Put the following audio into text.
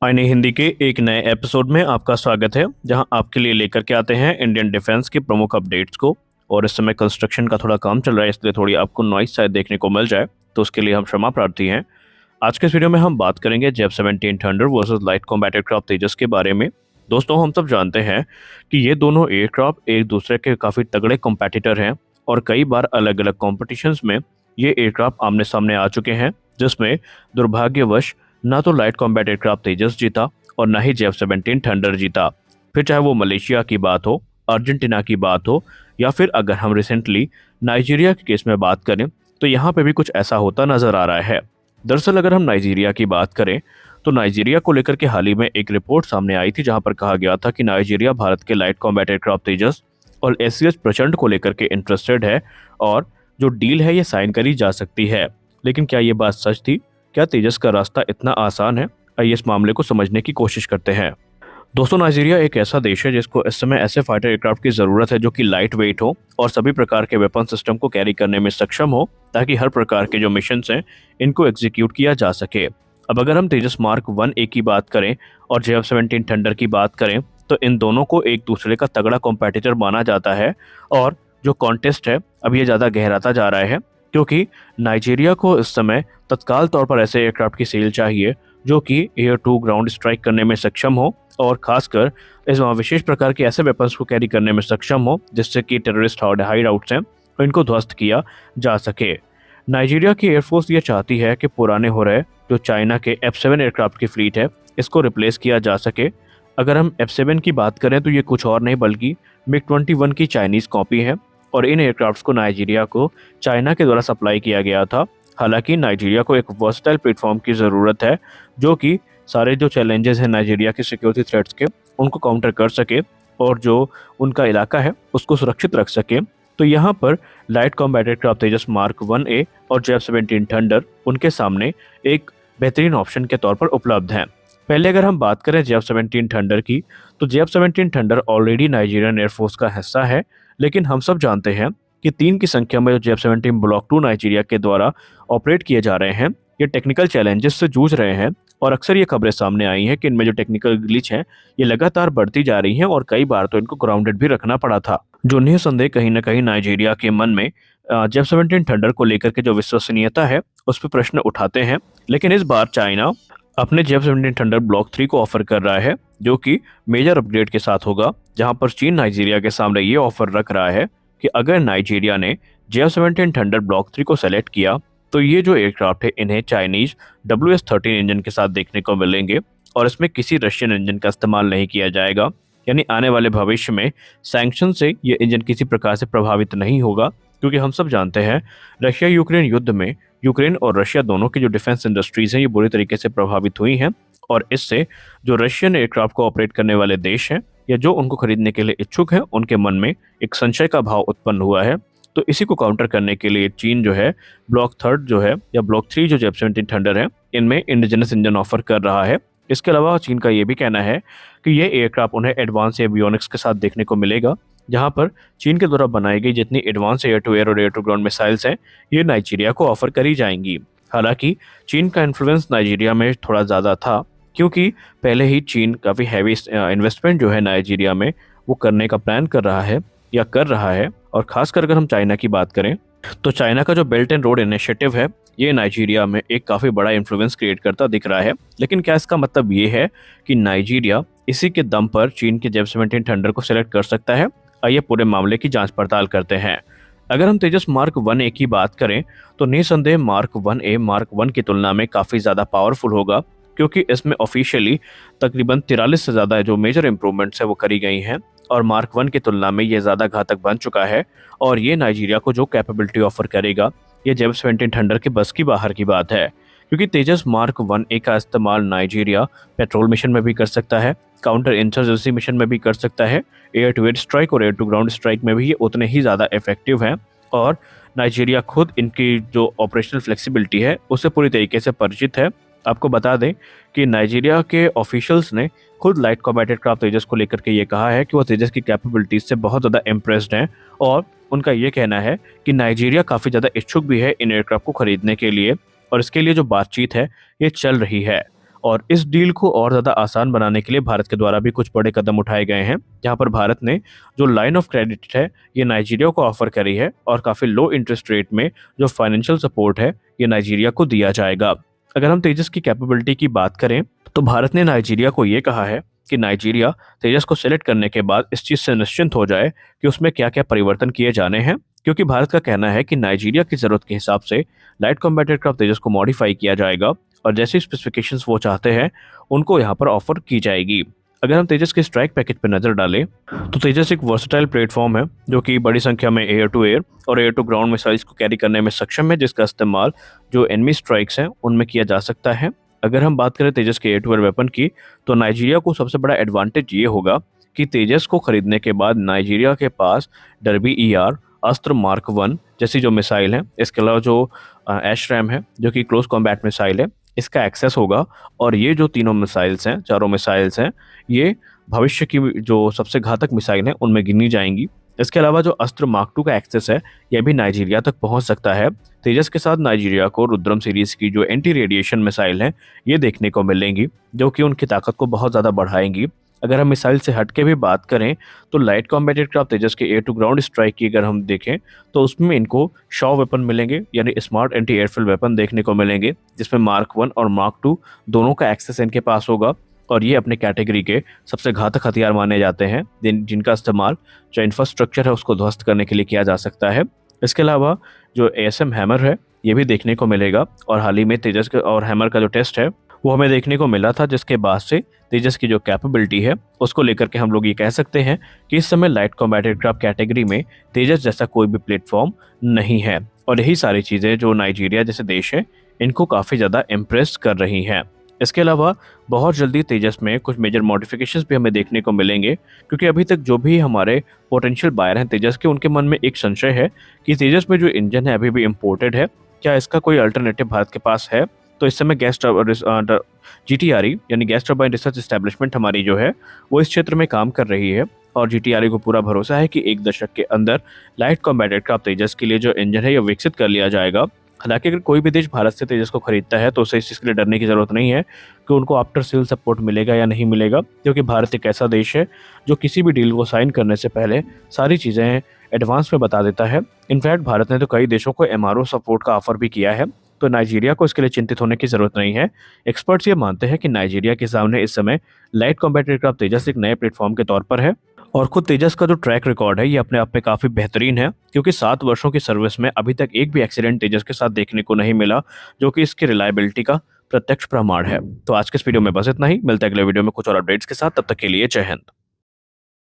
आईने हिंदी के एक नए एपिसोड में आपका स्वागत है, जहां आपके लिए लेकर के आते हैं इंडियन डिफेंस की प्रमुख अपडेट्स को। और इस समय कंस्ट्रक्शन का थोड़ा काम चल रहा है, इसलिए थोड़ी आपको नॉइस शायद देखने को मिल जाए, तो उसके लिए हम क्षमा प्रार्थी हैं। आज के इस वीडियो में हम बात करेंगे जेफ-17 thunder versus light combat aircraft Tejas के बारे में। दोस्तों, हम सब जानते हैं कि ये दोनों एयरक्राफ्ट एक दूसरे के काफ़ी तगड़े कॉम्पिटिटर हैं और कई बार अलग अलग कॉम्पिटिशन्स में ये एयरक्राफ्ट आमने सामने आ चुके हैं, जिसमें दुर्भाग्यवश ना तो लाइट कॉम्बैट एयरक्राफ्ट तेजस जीता और ना ही जेफ-17 थंडर जीता। फिर चाहे वो मलेशिया की बात हो, अर्जेंटीना की बात हो, या फिर अगर हम रिसेंटली नाइजीरिया के केस में बात करें, तो यहाँ पे भी कुछ ऐसा होता नजर आ रहा है। दरअसल अगर हम नाइजीरिया की बात करें, तो नाइजीरिया को लेकर के हाल ही में एक रिपोर्ट सामने आई थी, जहां पर कहा गया था कि नाइजीरिया भारत के लाइट कॉम्बैट एयरक्राफ्ट तेजस और एससीएस प्रचंड को लेकर के इंटरेस्टेड है और जो डील है ये साइन करी जा सकती है। लेकिन क्या ये बात सच थी? क्या तेजस का रास्ता इतना आसान है? आइए इस मामले को समझने की कोशिश करते हैं। दोस्तों, नाइजीरिया एक ऐसा देश है जिसको इस समय ऐसे फाइटर एयरक्राफ्ट की जरूरत है जो कि लाइट वेट हो और सभी प्रकार के वेपन सिस्टम को कैरी करने में सक्षम हो, ताकि हर प्रकार के जो मिशन हैं इनको एग्जीक्यूट किया जा सके। अब अगर हम तेजस मार्क 1A की बात करें और जेफ-17 थंडर की बात करें, तो इन दोनों को एक दूसरे का तगड़ा कॉम्पिटिटर माना जाता है और जो कॉन्टेस्ट है अब ये ज़्यादा गहराता जा रहा है, क्योंकि नाइजीरिया को इस समय तत्काल तौर पर ऐसे एयरक्राफ्ट की सेल चाहिए जो कि एयर टू ग्राउंड स्ट्राइक करने में सक्षम हो और खासकर इस विशेष प्रकार के ऐसे वेपन्स को कैरी करने में सक्षम हो जिससे कि टेररिस्ट हाइड आउट्स हैं इनको ध्वस्त किया जा सके। नाइजीरिया की एयरफोर्स ये चाहती है कि पुराने हो रहे जो चाइना के F-7 एयरक्राफ्ट की फ्लीट है इसको रिप्लेस किया जा सके। अगर हम F-7 की बात करें तो ये कुछ और नहीं बल्कि MiG-21 की चाइनीज़ कॉपी है और इन एयरक्राफ्ट्स को नाइजीरिया को चाइना के द्वारा सप्लाई किया गया था। हालांकि नाइजीरिया को एक वर्सटाइल प्लेटफॉर्म की ज़रूरत है जो कि सारे जो चैलेंजेस हैं नाइजीरिया के सिक्योरिटी थ्रेट्स के उनको काउंटर कर सके और जो उनका इलाका है उसको सुरक्षित रख सके। तो यहाँ पर लाइट कॉम्बैट एयरक्राफ्ट तेजस मार्क 1A और जेफ-17 थंडर उनके सामने एक बेहतरीन ऑप्शन के तौर पर उपलब्ध हैं। पहले अगर हम बात करें जेफ-17 थंडर की, तो जेफ-17 थंडर ऑलरेडी नाइजीरियन एयरफोर्स का हिस्सा है, लेकिन हम सब जानते हैं कि 3 की संख्या में जो जेफ-17 ब्लॉक 2 नाइजीरिया के द्वारा ऑपरेट किए जा रहे हैं ये टेक्निकल चैलेंजेस से जूझ रहे हैं और अक्सर ये खबरें सामने आई हैं कि इनमें जो टेक्निकल ग्लिच हैं ये लगातार बढ़ती जा रही हैं और कई बार तो इनको ग्राउंडेड भी रखना पड़ा था, जो निसंदेह कहीं ना कहीं नाइजीरिया के मन में जेफ-17 थंडर को लेकर के जो विश्वसनीयता है उस पर प्रश्न उठाते हैं। लेकिन इस बार चाइना अपने जेफ-17 थंडर ब्लॉक 3 को ऑफर कर रहा है जो कि मेजर अपग्रेड के साथ होगा, जहां पर चीन नाइजीरिया के सामने ये ऑफर रख रहा है कि अगर नाइजीरिया ने जेफ-17 थंडर ब्लॉक 3 को सेलेक्ट किया तो ये जो एयरक्राफ्ट है इन्हें चाइनीज WS-13 इंजन के साथ देखने को मिलेंगे और इसमें किसी रशियन इंजन का इस्तेमाल नहीं किया जाएगा। यानी आने वाले भविष्य में सैंक्शन से ये इंजन किसी प्रकार से प्रभावित नहीं होगा, क्योंकि हम सब जानते हैं रशिया यूक्रेन युद्ध में यूक्रेन और रशिया दोनों की जो डिफेंस इंडस्ट्रीज हैं ये बुरी तरीके से प्रभावित हुई हैं और इससे जो रशियन एयरक्राफ्ट को ऑपरेट करने वाले देश हैं या जो उनको खरीदने के लिए इच्छुक हैं उनके मन में एक संशय का भाव उत्पन्न हुआ है। तो इसी को काउंटर करने के लिए चीन जो है ब्लॉक 3 जो है या ब्लॉक 3 जो जेफ-17 थंडर है इनमें इंडिजिनस इंजन ऑफर कर रहा है। इसके अलावा चीन का ये भी कहना है कि ये एयरक्राफ्ट उन्हें एडवांस एवियोनिक्स के साथ देखने को मिलेगा, जहां पर चीन के द्वारा बनाई गई जितनी एडवांस एयर टू एयर और एयर टू ग्राउंड मिसाइल्स हैं ये नाइजीरिया को ऑफर करी जाएंगी। हालांकि चीन का इन्फ्लुएंस नाइजीरिया में थोड़ा ज़्यादा था, क्योंकि पहले ही चीन काफ़ी हैवी इन्वेस्टमेंट जो है नाइजीरिया में वो करने का प्लान कर रहा है या कर रहा है। और खासकर अगर हम चाइना की बात करें तो चाइना का जो बेल्ट एंड रोड इनिशिएटिव है ये नाइजीरिया में एक काफ़ी बड़ा इन्फ्लुएंस क्रिएट करता दिख रहा है। लेकिन क्या इसका मतलब ये है कि नाइजीरिया इसी के दम पर चीन के जेफ-17 थंडर को सिलेक्ट कर सकता है? आइए पूरे मामले की जांच पड़ताल करते हैं। अगर हम तेजस मार्क 1A की बात करें तो निसंदेह मार्क 1A मार्क 1 की तुलना में काफ़ी ज़्यादा पावरफुल होगा, क्योंकि इसमें ऑफिशियली तकरीबन 43 से ज़्यादा जो मेजर इंप्रूवमेंट्स है वो करी गई हैं और मार्क 1 की तुलना में ये ज़्यादा घातक बन चुका है और ये नाइजीरिया को जो कैपेबिलिटी ऑफर करेगा ये जेफ-17 थंडर के बस की बाहर की बात है, क्योंकि तेजस मार्क 1A का इस्तेमाल नाइजीरिया पेट्रोल मिशन में भी कर सकता है, काउंटर इंसर्जेंसी मिशन में भी कर सकता है, एयर टू एयर स्ट्राइक और एयर टू ग्राउंड स्ट्राइक में भी ये उतने ही ज़्यादा इफेक्टिव हैं और नाइजीरिया खुद इनकी जो ऑपरेशनल फ्लेक्सिबिलिटी है उससे पूरी तरीके से परिचित है। आपको बता दें कि नाइजीरिया के ऑफिशियल्स ने खुद लाइट कॉम्बैट एयरक्राफ्ट तेजस को लेकर के ये कहा है कि वो तेजस की कैपेबिलिटीज से बहुत ज़्यादा इम्प्रेस्ड हैं और उनका ये कहना है कि नाइजीरिया काफ़ी ज़्यादा इच्छुक भी है इन एयरक्राफ्ट को खरीदने के लिए और इसके लिए जो बातचीत है ये चल रही है। और इस डील को और ज़्यादा आसान बनाने के लिए भारत के द्वारा भी कुछ बड़े कदम उठाए गए हैं, जहां पर भारत ने जो लाइन ऑफ क्रेडिट है ये नाइजीरिया को ऑफर करी है और काफ़ी लो इंटरेस्ट रेट में जो फाइनेंशियल सपोर्ट है ये नाइजीरिया को दिया जाएगा। अगर हम तेजस की कैपेबिलिटी की बात करें तो भारत ने नाइजीरिया को ये कहा है कि नाइजीरिया तेजस को सेलेक्ट करने के बाद इस चीज़ से निश्चिंत हो जाए कि उसमें क्या क्या परिवर्तन किए जाने हैं, क्योंकि भारत का कहना है कि नाइजीरिया की ज़रूरत के हिसाब से लाइट कॉम्बैट एयरक्राफ्ट तेजस को मॉडिफाई किया जाएगा और जैसी स्पेसिफिकेशंस वो चाहते हैं उनको यहाँ पर ऑफर की जाएगी। अगर हम तेजस के स्ट्राइक पैकेज पर नज़र डालें तो तेजस एक वर्सटाइल प्लेटफॉर्म है जो कि बड़ी संख्या में एयर टू एयर और एयर टू ग्राउंड मिसाइल्स को कैरी करने में सक्षम है, जिसका इस्तेमाल जो एनिमी स्ट्राइक्स हैं उनमें किया जा सकता है। अगर हम बात करें तेजस के एयर टू एयर वेपन की तो नाइजीरिया को सबसे बड़ा एडवांटेज ये होगा कि तेजस को खरीदने के बाद नाइजीरिया के पास डर्बी ER, अस्त्र मार्क 1 जैसी जो मिसाइल है, इसके अलावा जो एशरैम है जो कि क्लोज कॉम्बैट मिसाइल है, इसका एक्सेस होगा। और ये जो तीनों मिसाइल्स हैं, चारों मिसाइल्स हैं, ये भविष्य की जो सबसे घातक मिसाइल हैं उनमें गिनी जाएंगी। इसके अलावा जो अस्त्र मार्क 2 का एक्सेस है यह भी नाइजीरिया तक पहुंच सकता है। तेजस के साथ नाइजीरिया को रुद्रम सीरीज की जो एंटी रेडिएशन मिसाइल है ये देखने को मिलेंगी, जो कि उनकी ताकत को बहुत ज़्यादा बढ़ाएंगी। अगर हम मिसाइल से हट के भी बात करें तो लाइट कॉम्बैट एयरक्राफ्ट तेजस के एयर टू ग्राउंड स्ट्राइक की अगर हम देखें तो उसमें इनको शॉ वेपन मिलेंगे, यानी स्मार्ट एंटी एयरफील्ड वेपन देखने को मिलेंगे, जिसमें मार्क 1 और मार्क 2 दोनों का एक्सेस इनके पास होगा और ये अपने कैटेगरी के सबसे घातक हथियार माने जाते हैं जिनका इस्तेमाल जो इंफ्रास्ट्रक्चर है उसको ध्वस्त करने के लिए किया जा सकता है। इसके अलावा जो ASM हैमर है ये भी देखने को मिलेगा और हाल ही में तेजस और हैमर का जो टेस्ट है वो हमें देखने को मिला था, जिसके बाद से तेजस की जो कैपेबिलिटी है उसको लेकर के हम लोग ये कह सकते हैं कि इस समय लाइट कॉम्बैट एयरक्राफ्ट कैटेगरी में तेजस जैसा कोई भी प्लेटफॉर्म नहीं है। और यही सारी चीज़ें जो नाइजीरिया जैसे देश है इनको काफ़ी ज़्यादा इम्प्रेस कर रही हैं। इसके अलावा बहुत जल्दी तेजस में कुछ मेजर मॉडिफिकेशंस भी हमें देखने को मिलेंगे, क्योंकि अभी तक जो भी हमारे पोटेंशियल बायर हैं तेजस के, उनके मन में एक संशय है कि तेजस में जो इंजन है अभी भी इम्पोर्टेड है, क्या इसका कोई अल्टरनेटिव भारत के पास है। तो इस समय GTRE यानी गैस टर्बाइन रिसर्च एस्टेब्लिशमेंट हमारी जो है वो इस क्षेत्र में काम कर रही है और GTRE को पूरा भरोसा है कि 1 दशक के अंदर लाइट कॉम्बैट एयरक्राफ्ट तेजस के लिए जो इंजन है ये विकसित कर लिया जाएगा। हालांकि अगर कोई भी देश भारत से तेजस को खरीदता है तो उसे इस चीज़ के लिए डरने की ज़रूरत नहीं है कि उनको आफ्टर सेल सपोर्ट मिलेगा या नहीं मिलेगा, क्योंकि भारत एक ऐसा देश है जो किसी भी डील को साइन करने से पहले सारी चीज़ें एडवांस में बता देता है। इनफैक्ट भारत ने तो कई देशों को MRO सपोर्ट का ऑफर भी किया है, तो नाइजीरिया को इसके लिए चिंतित होने की ज़रूरत नहीं है। एक्सपर्ट्स ये मानते हैं कि नाइजीरिया के सामने इस समय लाइट कॉम्बैट एयरक्राफ्ट तेजस एक नए प्लेटफॉर्म के तौर पर है और खुद तेजस का जो ट्रैक रिकॉर्ड है ये अपने आप में काफ़ी बेहतरीन है, क्योंकि 7 वर्षों की सर्विस में अभी तक एक भी एक्सीडेंट तेजस के साथ देखने को नहीं मिला, जो कि इसकी रिलायबिलिटी का प्रत्यक्ष प्रमाण है। तो आज के इस वीडियो में बस इतना ही, मिलते हैं अगले वीडियो में कुछ और अपडेट्स के साथ, तब तक के लिए जय हिंद।